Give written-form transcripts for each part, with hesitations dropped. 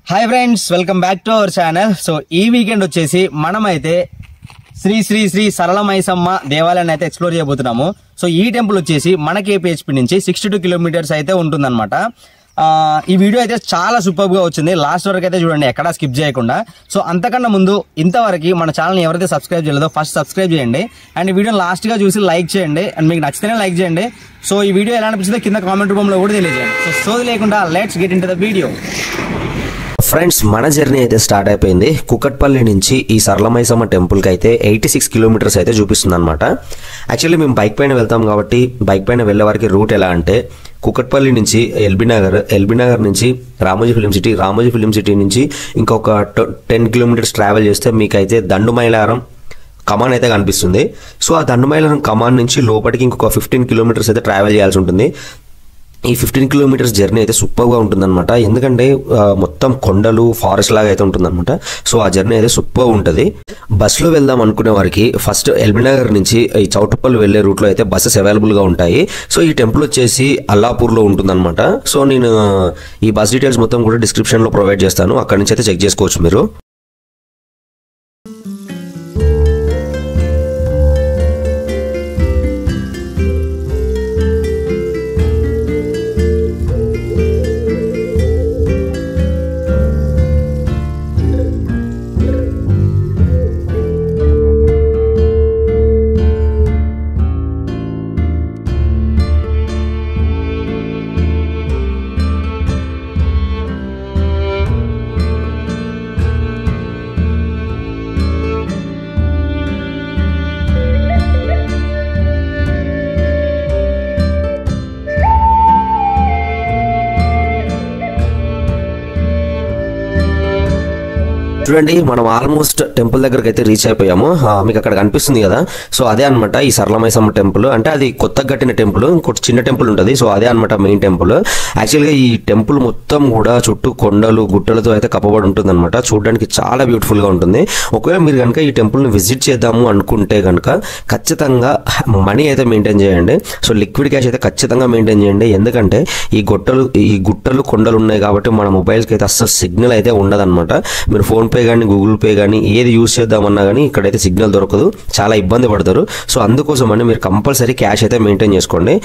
Hi friends, welcome back to our channel. So ఈ weekend వచ్చేసి మనమైతే శ్రీ శ్రీ శ్రీ సరళమైసమ్మ దేవాలయాన్ని అయితే ఎక్స్ప్లోర్ చేయబోతున్నాము. సో ఈ టెంపుల్ వచ్చేసి మన KPHP నుంచి 62 కిలోమీటర్స్ అయితే ఉంటుందన్నమాట. ఈ వీడియో అయితే చాలా సూపర్ గా వచ్చింది. లాస్ట్ వరకు అయితే చూడండి, ఎక్కడా స్కిప్ చేయకుండా. సో అంతకన్నా ముందు ఇంతవరకు మన ఛానల్ ఎవరైతే సబ్స్క్రైబ్ చేయలేదో ఫస్ట్ సబ్స్క్రైబ్ చేయండి అండ్ ఈ వీడియో లాస్ట్ గా చూసి లైక్ చేయండి అండ్ మీకు నచ్చితేనే లైక్ చేయండి. సో ఈ వీడియో ఎలా అనిపించిందో కింద కామెంట్ రూపంలో కూడా తెలియజేయండి. సో సోది లేకుండా let's get into the video. Friends, మన జర్నీ అయితే స్టార్ట్ అయిపోయింది. కుకట్పల్లి నుంచి ఈ సరళమైసమ్మ టెంపుల్కి అయితే 86 కిలోమీటర్స్ అయితే చూపిస్తుంది అనమాట. యాక్చువల్లీ మేము బైక్ పైన వెళ్తాం కాబట్టి బైక్ పైన వెళ్ళే వారికి రూట్ ఎలా అంటే కుకట్పల్లి నుంచి ఎల్బీ నగర్ నుంచి రామోజీ ఫిలిం సిటీ నుంచి ఇంకొక 10 కిలోమీటర్స్ ట్రావెల్ చేస్తే మీకైతే దండుమైలారం కమాన్ అయితే కనిపిస్తుంది. సో ఆ దండుమైలారం కమాన్ నుంచి లోపలికి ఇంకొక 15 కిలోమీటర్స్ అయితే ట్రావెల్ చేయాల్సి ఉంటుంది. ఈ 15 కిలోమీటర్స్ జర్నీ అయితే సూపర్గా ఉంటుందన్నమాట. ఎందుకంటే మొత్తం కొండలు ఫారెస్ట్ లాగా అయితే ఉంటుందన్నమాట. సో ఆ జర్నీ అయితే సూపర్ ఉంటుంది. బస్సులో వెళ్దాం అనుకునే వారికి ఫస్ట్ ఎల్బీ నగర్ నుంచి ఈ చౌటుప్పల్ వెళ్లే రూట్లో అయితే బస్సెస్ అవైలబుల్గా ఉంటాయి. సో ఈ టెంపుల్ వచ్చేసి అల్లాపూర్లో ఉంటుందన్నమాట. సో నేను ఈ బస్ డీటెయిల్స్ మొత్తం కూడా డిస్క్రిప్షన్లో ప్రొవైడ్ చేస్తాను, అక్కడి నుంచి అయితే చెక్ చేసుకోవచ్చు మీరు. చూడండి, మనం ఆల్మోస్ట్ టెంపుల్ దగ్గరకు అయితే రీచ్ అయిపోయాము. మీకు అక్కడ కనిపిస్తుంది కదా, సో అదే అనమాట ఈ సరళమైసమ్మ టెంపుల్. అంటే అది కొత్తగా కట్టిన టెంపుల్, ఇంకోటి చిన్న టెంపుల్ ఉంటుంది. సో అదే అనమాట మెయిన్ టెంపుల్. యాక్చువల్గా ఈ టెంపుల్ మొత్తం కూడా చుట్టూ కొండలు గుట్టలతో అయితే కప్పబడి ఉంటుంది అనమాట. చూడడానికి చాలా బ్యూటిఫుల్ గా ఉంటుంది. ఒకవేళ మీరు కనుక ఈ టెంపుల్ ని విజిట్ చేద్దాము అనుకుంటే కనుక ఖచ్చితంగా మనీ అయితే మెయింటైన్ చేయండి. సో లిక్విడ్ క్యాష్ అయితే ఖచ్చితంగా మెయింటైన్ చేయండి. ఎందుకంటే ఈ గుట్టలు కొండలు ఉన్నాయి కాబట్టి మన మొబైల్స్కి అయితే అస్సలు సిగ్నల్ అయితే ఉండదన్నమాట. మీరు ఫోన్ పే కానీ గూగుల్ పే కానీ ఏది యూజ్ చేద్దామన్నా కానీ ఇక్కడైతే సిగ్నల్ దొరకదు, చాలా ఇబ్బంది పడతారు. సో అందుకోసం అని మీరు కంపల్సరీ క్యాష్ అయితే మెయింటైన్ చేసుకోండి.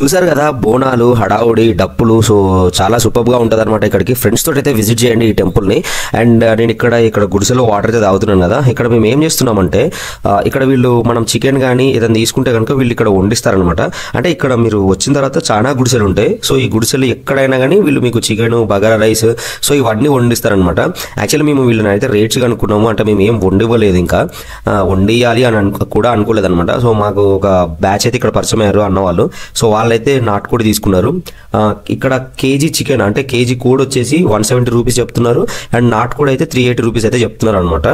చూసారు కదా, బోనాలు, హడావుడి, డప్పులు. సో చాలా సూపర్గా ఉంటుంది అనమాట. ఇక్కడికి ఫ్రెండ్స్ తోటి అయితే విజిట్ చేయండి ఈ టెంపుల్ని. అండ్ నేను ఇక్కడ గుడిసెలో వాటర్ అయితే తాగుతున్నాను కదా. ఇక్కడ మేము ఏం చేస్తున్నామంటే ఇక్కడ వీళ్ళు మనం చికెన్ కానీ ఏదైనా తీసుకుంటే కనుక వీళ్ళు ఇక్కడ వండిస్తారనమాట. అంటే ఇక్కడ మీరు వచ్చిన తర్వాత చాలా గుడిసెలు ఉంటాయి. సో ఈ గుడిసెలు ఎక్కడైనా కానీ వీళ్ళు మీకు చికెన్, బగారా రైస్, సో ఇవన్నీ వండిస్తారనమాట. యాక్చువల్లీ మేము వీళ్ళని అయితే రేట్స్ కనుక్కున్నాము. అంటే మేము ఏం వండివ్వలేదు, ఇంకా వండియాలి అని కూడా అనుకోలేదు అనమాట. సో మాకు ఒక బ్యాచ్ అయితే ఇక్కడ పరిచయం అయ్యారు అన్నవాళ్ళు. సో వాళ్ళైతే నాటుకోడి తీసుకున్నారు. ఇక్కడ కేజీ చికెన్ అంటే కేజీ కోడి వచ్చేసి 170 రూపీస్ చెప్తున్నారు అండ్ నాటుకోడి అయితే 380 రూపీస్ అయితే చెప్తున్నారు అనమాట.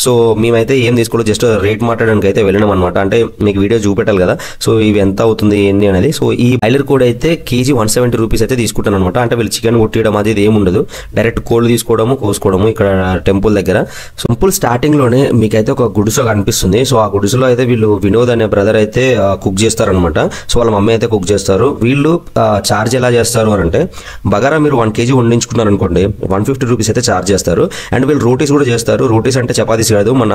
సో మేమైతే ఏం తీసుకోలేదు, జస్ట్ రేట్ మాట్లాడడానికి అయితే వెళ్ళినాం అనమాట. అంటే మీకు వీడియో చూపెట్టాలి కదా, సో ఇవి ఎంత అవుతుంది ఏంటి అనేది. సో ఈ బాయిలర్ కోడి అయితే కేజీ 170 రూపీస్ అయితే తీసుకుంటాను అనమాట. అంటే వీళ్ళు చికెన్ కొట్టడం అది ఏమి ఉండదు, డైరెక్ట్ కోళ్ళు తీసుకోవడము కోసుకోవడము ఇక్కడ టెంపుల్ దగ్గర. టెంపుల్ స్టార్టింగ్ లోనే మీకైతే ఒక గుడిసె కనిపిస్తుంది. సో ఆ గుడిసెలో అయితే వీళ్ళు వినోద్ అనే బ్రదర్ అయితే కుక్ చేస్తారనమాట. సో వాళ్ళ మమ్మీ అయితే కుక్ చేస్తారు. వీళ్ళు ఛార్జ్ ఎలా చేస్తారు అని అంటే బగారా మీరు 1 kg వండించుకున్నారు అనుకోండి 150 రూపీస్ అయితే ఛార్జ్ చేస్తారు. అండ్ వీళ్ళు రోటీస్ కూడా చేస్తారు. రోటీస్ అంటే చపాతీస్ కాదు, మన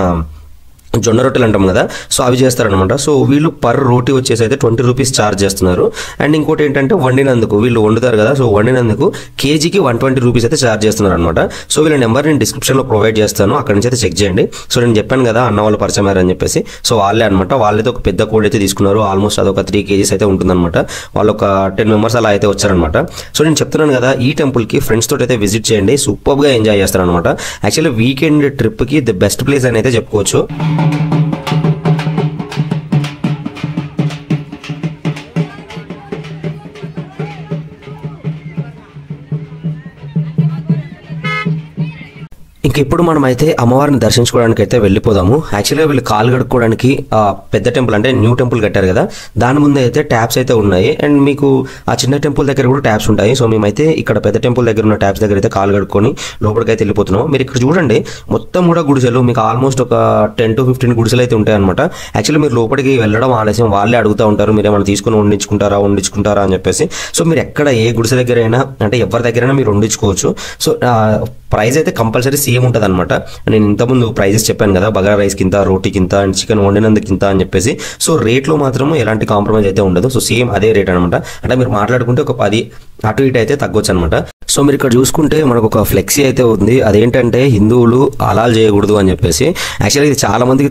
జొన్న రొట్టెలు అంటాం కదా, సో అవి చేస్తారనమాట. సో వీళ్ళు పర్ రోటీ వచ్చేసి అయితే 20 రూపీస్ ఛార్జ్ చేస్తున్నారు. అండ్ ఇంకోటి ఏంటంటే వండినందుకు, వీళ్ళు వండుతారు కదా, సో వండినందుకు కేజీకి 120 రూపీస్ అయితే ఛార్జ్ చేస్తున్నారు అనమాట. సో వీళ్ళ నెంబర్ నేను డిస్క్రిప్షన్లో ప్రొవైడ్ చేస్తాను, అక్కడి నుంచి అయితే చెక్ చేయండి. సో నేను చెప్పాను కదా అన్న వాళ్ళు పరిచయం అని చెప్పేసి, సో వాళ్ళే అనమాట. వాళ్ళైతే ఒక పెద్ద కోడి అయితే తీసుకున్నారు. ఆల్మోస్ట్ అదొక 3 kgs అయితే ఉంటుందన్నమాట. వాళ్ళు ఒక 10 మెంబర్స్ అలా అయితే వచ్చారనమాట. సో నేను చెప్తున్నాను కదా, ఈ టెంపుల్కి ఫ్రెండ్స్ తోటి అయితే విజిట్ చేయండి, సూపర్గా ఎంజాయ్ చేస్తారనమాట. యాక్చువల్లీ వీకెండ్ ట్రిప్కి ది బెస్ట్ ప్లేస్ అని అయితే చెప్పుకోవచ్చు. ఇంక ఇప్పుడు మనం అయితే అమ్మవారిని దర్శించుకోవడానికి అయితే వెళ్ళిపోదాము. యాక్చువల్గా వీళ్ళు కాలు కడుక్కోవడానికి పెద్ద టెంపుల్ అంటే న్యూ టెంపుల్ కట్టారు కదా, దాని ముందు అయితే ట్యాప్స్ అయితే ఉన్నాయి. అండ్ మీకు ఆ చిన్న టెంపుల్ దగ్గర కూడా ట్యాప్స్ ఉంటాయి. సో మేమైతే ఇక్కడ పెద్ద టెంపుల్ దగ్గర ఉన్న ట్యాప్స్ దగ్గర అయితే కాలు కడుక్కొని లోపలికి అయితే వెళ్ళిపోతున్నాం. మీరు ఇక్కడ చూడండి, మొత్తం కూడా గుడిసెలు, మీకు ఆల్మోస్ట్ ఒక 10 to 15 గుడిసెలు అయితే ఉంటాయి అనమాట. యాక్చువల్లీ మీరు లోపలికి వెళ్ళడం ఆలస్యం, వాళ్ళే అడుగుతూ ఉంటారు మీరు ఏమైనా తీసుకుని వండించుకుంటారా అని చెప్పేసి. సో మీరు ఎక్కడ ఏ గుడిసె దగ్గర అయినా అంటే ఎవరి దగ్గరైనా మీరు వండించుకోవచ్చు. సో ప్రైస్ అయితే కంపల్సరీ సేమ్ ఉంటుంది అనమాట. నేను ఇంతకుముందు ప్రైజెస్ చెప్పాను కదా, బగారా రైస్ కింద, రోటీ కింద అండ్ చికెన్ వండినందుకు కింద అని చెప్పేసి. సో రేట్లో మాత్రం ఎలాంటి కాంప్రమైజ్ అయితే ఉండదు. సో సేమ్ అదే రేట్ అనమాట. అంటే మీరు మాట్లాడుకుంటే ఒక 10 అటు ఇటు అయితే తగ్గొచ్చు అనమాట. సో మీరు ఇక్కడ చూసుకుంటే మనకు ఒక ఫ్లెక్సీ అయితే ఉంది. అదేంటంటే హిందువులు హలాల్ చేయకూడదు అని చెప్పేసి. యాక్చువల్లీ ఇది చాలా మందికి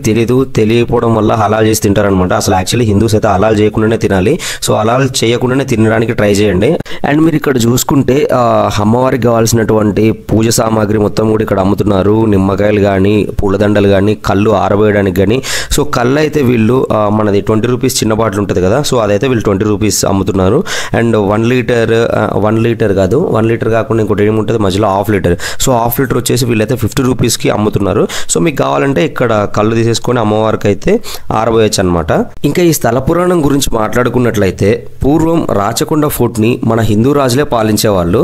తెలియకపోవడం వల్ల హలాల్ చేసి తింటారనమాట. అసలు యాక్చువల్లీ హిందూస్ అయితే హలాల్ చేయకుండానే తినాలి. సో హలాల్ చేయకుండానే తినడానికి ట్రై చేయండి. అండ్ మీరు ఇక్కడ చూసుకుంటే అమ్మవారికి కావాల్సినటువంటి పూజ సామాగ్రి మొత్తం కూడా ఇక్కడ అమ్ముతున్నారు. నిమ్మకాయలు కానీ, పూలదండలు కానీ, కళ్ళు ఆరబోయడానికి కానీ. సో కళ్ళు అయితే వీళ్ళు మనది 20 రూపీస్ చిన్న బాటిల్ ఉంటుంది కదా, సో అదైతే వీళ్ళు 20 రూపీస్ అమ్ముతున్నారు. అండ్ 1 లీటర్ కాదు, 1 లీటర్ కాకుండా ఇంకోటి ఏముంటుంది మధ్యలో half litre. So half litre వచ్చేసి వీళ్ళైతే 50 రూపీస్కి అమ్ముతున్నారు. సో మీకు కావాలంటే ఇక్కడ కళ్ళు తీసేసుకొని అమ్మవారికి అయితే ఆరబోయచ్చు అనమాట. ఇంకా ఈ స్థల పురాణం గురించి మాట్లాడుకున్నట్లయితే పూర్వం రాచకొండ ఫోర్ట్ని మన హిందూ రాజులే పాలించేవాళ్ళు.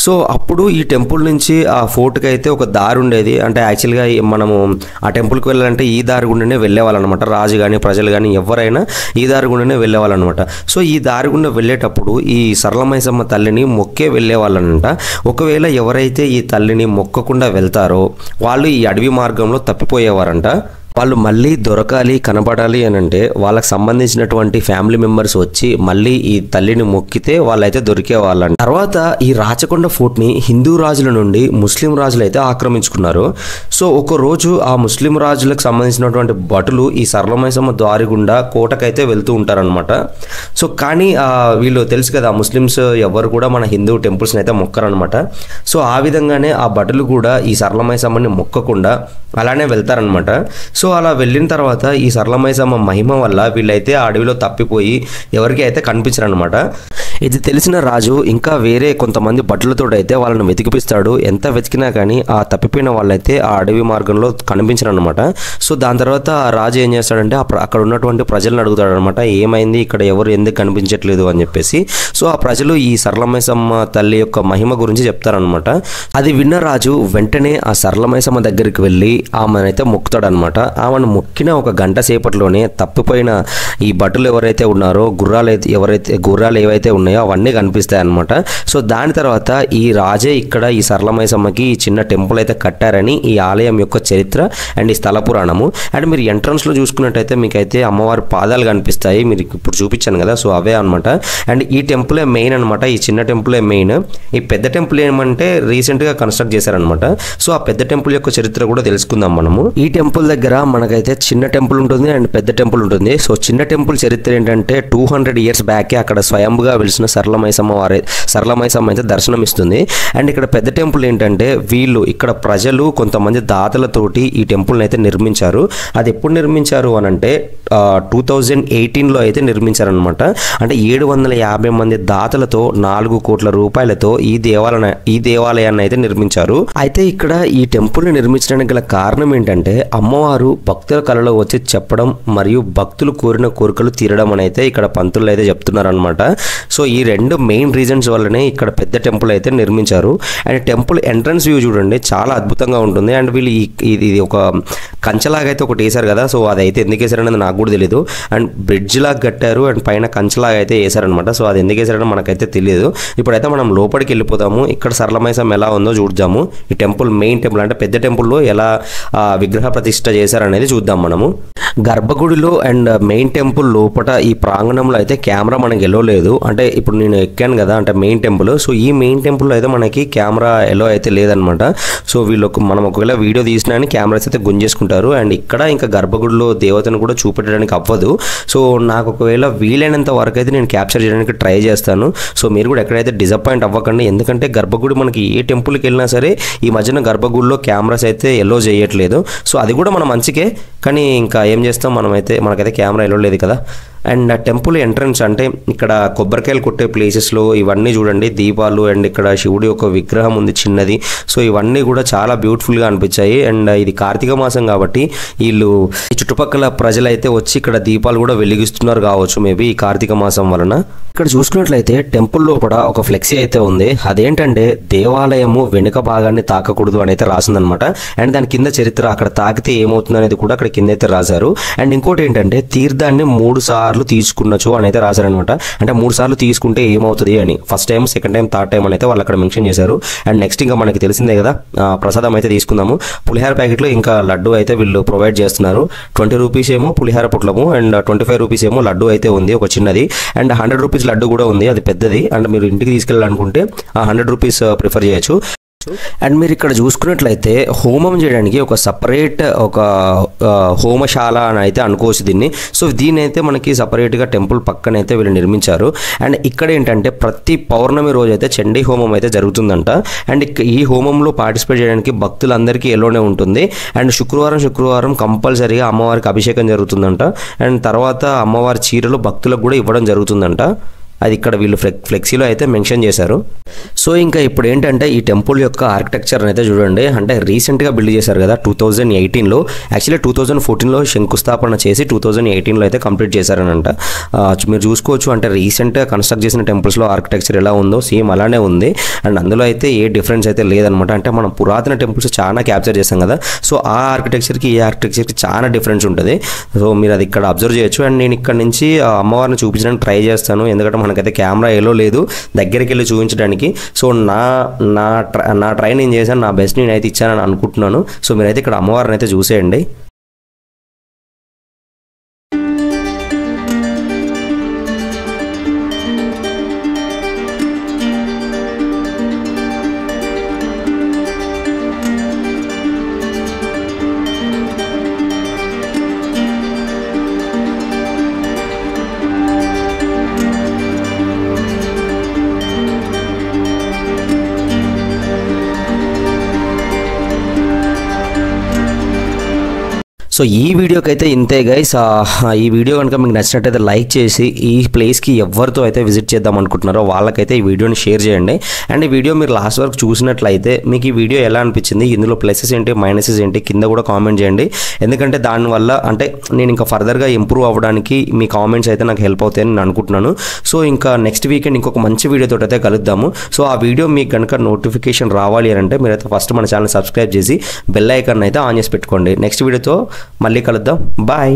సో అప్పుడు ఈ టెంపుల్ నుంచి ఆ ఫోర్ట్కి అయితే ఒక దారి ఉండేది. అంటే యాక్చువల్గా మనము ఆ టెంపుల్కి వెళ్ళాలంటే ఈ దారి గుండానే వెళ్ళేవాళ్ళనమాట. రాజు కానీ ప్రజలు కానీ ఎవరైనా ఈ దారి గుండానే వెళ్ళేవాళ్ళనమాట. సో ఈ దారి గుండా వెళ్ళేటప్పుడు ఈ సరళమైసమ్మ తల్లిని మొక్కే వెళ్ళేవాళ్ళనంట. ఒకవేళ ఎవరైతే ఈ తల్లిని మొక్కకుండా వెళ్తారో వాళ్ళు ఈ అడవి మార్గంలో తప్పిపోయేవారంట. వాళ్ళు మళ్ళీ దొరకాలి, కనపడాలి అని అంటే వాళ్ళకి సంబంధించినటువంటి ఫ్యామిలీ మెంబర్స్ వచ్చి మళ్ళీ ఈ తల్లిని మొక్కితే వాళ్ళైతే దొరికేవాళ్ళంట. తర్వాత ఈ రాచకొండ ఫోర్ట్ ని హిందూ రాజుల నుండి ముస్లిం రాజులు అయితే ఆక్రమించుకున్నారు. సో ఒక రోజు ఆ ముస్లిం రాజులకు సంబంధించినటువంటి భటులు ఈ సరళమైసమ్మ దారి గుండా కోటకైతే వెళ్తూ ఉంటారనమాట. సో కానీ వీళ్ళు తెలుసు కదా, ముస్లిమ్స్ ఎవరు కూడా మన హిందూ టెంపుల్స్ని అయితే మొక్కరనమాట. సో ఆ విధంగానే ఆ భటులు కూడా ఈ సరళమైసమ్మని మొక్కకుండా అలానే వెళ్తారనమాట. సో అలా వెళ్ళిన తర్వాత ఈ సరళమైసమ్మ మహిమ వల్ల వీళ్ళైతే ఆ అడవిలో తప్పిపోయి ఎవరికి అయితే కనిపించరనమాట. ఇది తెలిసిన రాజు ఇంకా వేరే కొంతమంది భటులతో అయితే వాళ్ళని వెతికిపిస్తాడు. ఎంత వెతికినా కానీ ఆ తప్పిపోయిన వాళ్ళైతే ఆ అడవి మార్గంలో కనిపించరనమాట. సో దాని తర్వాత ఆ రాజు ఏం చేస్తాడంటే అక్కడ ఉన్నటువంటి ప్రజలను అడుగుతాడు అనమాట, ఏమైంది ఇక్కడ ఎవరు ఎందుకు కనిపించట్లేదు అని చెప్పేసి. సో ఆ ప్రజలు ఈ సరళమైసమ్మ తల్లి యొక్క మహిమ గురించి చెప్తారనమాట. అది విన్న రాజు వెంటనే ఆ సరళమైసమ్మ దగ్గరికి వెళ్ళి ఆమెనైతే మొక్కుతాడనమాట. ఆమెను మొక్కిన ఒక గంట సేపట్లోనే తప్పిపోయిన ఈ భటులు ఎవరైతే ఉన్నారో గుర్రాలు ఏవైతే ఉన్నాయో అవన్నీ కనిపిస్తాయి అనమాట. సో దాని తర్వాత ఈ రాజే ఇక్కడ ఈ సరళమైసమ్మకి ఈ చిన్న టెంపుల్ అయితే కట్టారని ఈ ఆలయం యొక్క చరిత్ర అండ్ ఈ స్థల పురాణము. అండ్ మీరు ఎంట్రన్స్ లో చూసుకున్నట్టయితే మీకైతే అమ్మవారి పాదాలు కనిపిస్తాయి, మీరు ఇప్పుడు చూపించాను కదా, సో అవే అనమాట. అండ్ ఈ టెంపులే మెయిన్ అనమాట. ఈ చిన్న టెంపులే మెయిన్. ఈ పెద్ద టెంపుల్ ఏమంటే రీసెంట్ గా కన్స్ట్రక్ట్ చేశారనమాట. సో ఆ పెద్ద టెంపుల్ యొక్క చరిత్ర కూడా తెలుసుకుందాం మనము. ఈ టెంపుల్ దగ్గర మనకైతే చిన్న టెంపుల్ ఉంటుంది అండ్ పెద్ద టెంపుల్ ఉంటుంది. సో చిన్న టెంపుల్ చరిత్ర ఏంటంటే 200 years బ్యాకే అక్కడ స్వయంగా వెలిసిన సరళమైసమ్మ అయితే దర్శనం ఇస్తుంది. అండ్ ఇక్కడ పెద్ద టెంపుల్ ఏంటంటే వీళ్ళు ఇక్కడ ప్రజలు కొంతమంది దాతలతోటి ఈ టెంపుల్ని అయితే నిర్మించారు. అది ఎప్పుడు నిర్మించారు అని అంటే 2018లో అయితే నిర్మించారనమాట. అంటే 750 మంది దాతలతో 4 కోట్ల రూపాయలతో ఈ దేవాలయాన్ని అయితే నిర్మించారు. అయితే ఇక్కడ ఈ టెంపుల్ని నిర్మించడానికి గల కారణం ఏంటంటే అమ్మవారు భక్తుల కళలో వచ్చి చెప్పడం మరియు భక్తులు కోరిన కోరికలు తీరడం అని అయితే ఇక్కడ పంతులు అయితే చెప్తున్నారనమాట. సో ఈ 2 మెయిన్ రీజన్స్ వల్లనే ఇక్కడ పెద్ద టెంపుల్ అయితే నిర్మించారు. అండ్ టెంపుల్ ఎంట్రన్స్ వ్యూ చూడండి, చాలా అద్భుతంగా ఉంటుంది. అండ్ వీళ్ళు ఇది ఒక కంచెలాగా అయితే ఒకటి వేశారు కదా, సో అదైతే ఎందుకు వేసారనేది నాకు కూడా తెలియదు. అండ్ బ్రిడ్జ్ లాగా కట్టారు అండ్ పైన కంచెలాగా అయితే వేసారనమాట. సో అది ఎందుకు వేసారని మనకైతే తెలియదు. ఇప్పుడైతే మనం లోపలికి వెళ్ళిపోతాము, ఇక్కడ సరళమైసమ్మ ఎలా ఉందో చూద్దాము. ఈ టెంపుల్ మెయిన్ టెంపుల్ అంటే పెద్ద టెంపుల్లో ఎలా విగ్రహ ప్రతిష్ఠ చేశారనేది చూద్దాం మనము. గర్భగుడిలో అండ్ మెయిన్ టెంపుల్ లోపల ఈ ప్రాంగణంలో అయితే కెమెరా మనకి ఎలో లేదు. అంటే ఇప్పుడు నేను ఎక్కాను కదా అంటే మెయిన్ టెంపుల్, సో ఈ మెయిన్ టెంపుల్లో అయితే మనకి కెమెరా ఎలో అయితే లేదనమాట. సో మనం ఒకవేళ వీడియో తీసినా అని కెమెరాస్ అయితే గుంజేసుకుంటారు. అండ్ ఇక్కడ ఇంకా గర్భగుడిలో దేవతను కూడా చూపెట్టడానికి అవ్వదు. సో నాకు ఒకవేళ వీలైనంత వరకు అయితే నేను క్యాప్చర్ చేయడానికి ట్రై చేస్తాను. సో మీరు కూడా ఎక్కడైతే డిసప్పాయింట్ అవ్వకండి, ఎందుకంటే గర్భగుడి మనకి ఏ టెంపుల్కి వెళ్ళినా సరే ఈ మధ్యన గర్భగుడిలో కెమెరాస్ అయితే ఎలో చేయట్లేదు. సో అది కూడా మన మంచికే, కానీ ఇంకా ఏం చేస్తాం, మనకైతే కెమెరా ఎలో లేదు కదా. అండ్ టెంపుల్ ఎంట్రన్స్ అంటే ఇక్కడ కొబ్బరికాయలు కొట్టే ప్లేసెస్లో ఇవన్నీ చూడండి, దీపాలు అండ్ ఇక్కడ శివుడి ఒక విగ్రహం ఉంది చిన్నది. సో ఇవన్నీ కూడా చాలా బ్యూటిఫుల్గా అనిపించాయి. అండ్ ఇది కార్తీక మాసం కాబట్టి వీళ్ళు ఈ చుట్టుపక్కల ప్రజలైతే వచ్చి ఇక్కడ దీపాలు కూడా వెలిగిస్తున్నారు కావచ్చు మేబీ ఈ కార్తీక మాసం వలన. ఇక్కడ చూసుకున్నట్లయితే టెంపుల్ లోపల ఒక ఫ్లెక్సీ అయితే ఉంది. అదేంటంటే దేవాలయము వెనుక భాగాన్ని తాకకూడదు అని అయితే రాసిందనమాట. అండ్ దాని కింద చరిత్ర, అక్కడ తాకితే ఏమవుతుంది అనేది కూడా అక్కడ కింద అయితే రాశారు. అండ్ ఇంకోటి ఏంటంటే తీర్థాన్ని 3 సార్లు తీసుకున్నచు అని అయితే రాశారనమాట. అంటే 3 సార్లు తీసుకుంటే ఏమవుతుంది అని, first time, second time, third time అని అయితే వాళ్ళు అక్కడ మెన్షన్ చేశారు. అండ్ నెక్స్ట్ ఇంకా మనకి తెలిసిందే కదా, ప్రసాదం అయితే తీసుకుందాము. పులిహార ప్యాకెట్లో ఇంకా లడ్డు అయితే వీళ్ళు ప్రొవైడ్ చేస్తున్నారు. 20 రూపీస్ ఏమో పులిహార పొట్లము అండ్ 25 రూపీస్ ఏమో లడ్డు అయితే ఉంది ఒక చిన్నది. అండ్ 100 రూపీస్ లడ్డు కూడా ఉంది, అది పెద్దది. అండ్ మీరు ఇంటికి తీసుకెళ్ళాలనుకుంటే 100 రూపీస్ ప్రిఫర్ చేయొచ్చు. అండ్ మీరు ఇక్కడ చూసుకున్నట్లయితే హోమం చేయడానికి ఒక సపరేట్ ఒక హోమశాల అని అయితే అనుకోవచ్చు దీన్ని. సో దీని అయితే మనకి సపరేట్గా టెంపుల్ పక్కన అయితే వీళ్ళు నిర్మించారు. అండ్ ఇక్కడ ఏంటంటే ప్రతి పౌర్ణమి రోజు అయితే చండీ హోమం అయితే జరుగుతుందంట. అండ్ ఈ హోమంలో పార్టిసిపేట్ చేయడానికి భక్తులందరికీ ఎల్లోనే ఉంటుంది. అండ్ శుక్రవారం కంపల్సరీగా అమ్మవారికి అభిషేకం జరుగుతుందంట. అండ్ తర్వాత అమ్మవారి చీరలు భక్తులకు కూడా ఇవ్వడం జరుగుతుందంట. అది ఇక్కడ వీళ్ళు ఫ్లెక్సీలో అయితే మెన్షన్ చేశారు. సో ఇంకా ఇప్పుడు ఏంటంటే ఈ టెంపుల్ యొక్క ఆర్కిటెక్చర్ అయితే చూడండి. అంటే రీసెంట్గా బిల్డ్ చేశారు కదా 2018లో. యాక్చువల్లీ 2014లో శంకుస్థాపన చేసి 2018లో అయితే కంప్లీట్ చేశారనంట. మీరు చూసుకోవచ్చు, అంటే రీసెంట్గా కన్స్ట్రక్ట్ చేసిన టెంపుల్స్లో ఆర్కిటెక్చర్ ఎలా ఉందో సేమ్ అలానే ఉంది. అండ్ అందులో అయితే ఏ డిఫరెన్స్ అయితే లేదనమాట. అంటే మనం పురాతన టెంపుల్స్ చాలా క్యాప్చర్ చేస్తాం కదా, సో ఆ ఆర్కిటెక్చర్కి ఈ ఆర్కిటెక్చర్కి చాలా డిఫరెన్స్ ఉంటుంది. సో మీరు అది ఇక్కడ అబ్జర్వ్ చేయొచ్చు. అండ్ నేను ఇక్కడ నుంచి అమ్మవారిని చూపించడానికి ట్రై చేస్తాను, ఎందుకంటే మనకైతే కెమెరా ఏలో లేదు దగ్గరికి వెళ్ళి చూపించడానికి. సో నా ట్రై నేను చేశాను, నా బెస్ట్ నేనైతే ఇచ్చానని అనుకుంటున్నాను. సో మీరైతే ఇక్కడ అమ్మవారిని అయితే చూసేయండి. సో ఈ వీడియోకి అయితే ఇంతే గైస్. ఈ వీడియో కనుక మీకు నచ్చినట్టయితే లైక్ చేసి ఈ ప్లేస్కి ఎవరితో అయితే విజిట్ చేద్దాం అనుకుంటున్నారో వాళ్ళకైతే ఈ వీడియోని షేర్ చేయండి. అండ్ ఈ వీడియో మీరు లాస్ట్ వరకు చూసినట్లయితే మీకు ఈ వీడియో ఎలా అనిపించింది, ఇందులో ప్లసెస్ ఏంటి మైనసెస్ ఏంటి కింద కూడా కామెంట్ చేయండి. ఎందుకంటే దానివల్ల అంటే నేను ఇంకా ఫర్దర్గా ఇంప్రూవ్ అవ్వడానికి మీ కామెంట్స్ అయితే నాకు హెల్ప్ అవుతాయని నేను అనుకుంటున్నాను. సో ఇంకా నెక్స్ట్ వీకెండ్ ఇంకొక మంచి వీడియోతో అయితే కలుద్దాము. సో ఆ వీడియో మీకు కనుక నోటిఫికేషన్ రావాలి అని అంటే మీరైతే ఫస్ట్ మన ఛానల్ సబ్స్క్రైబ్ చేసి బెల్ ఐకాన్ అయితే ఆన్ చేసి పెట్టుకోండి. నెక్స్ట్ వీడియోతో మళ్ళీ కలుద్దాం. బాయ్.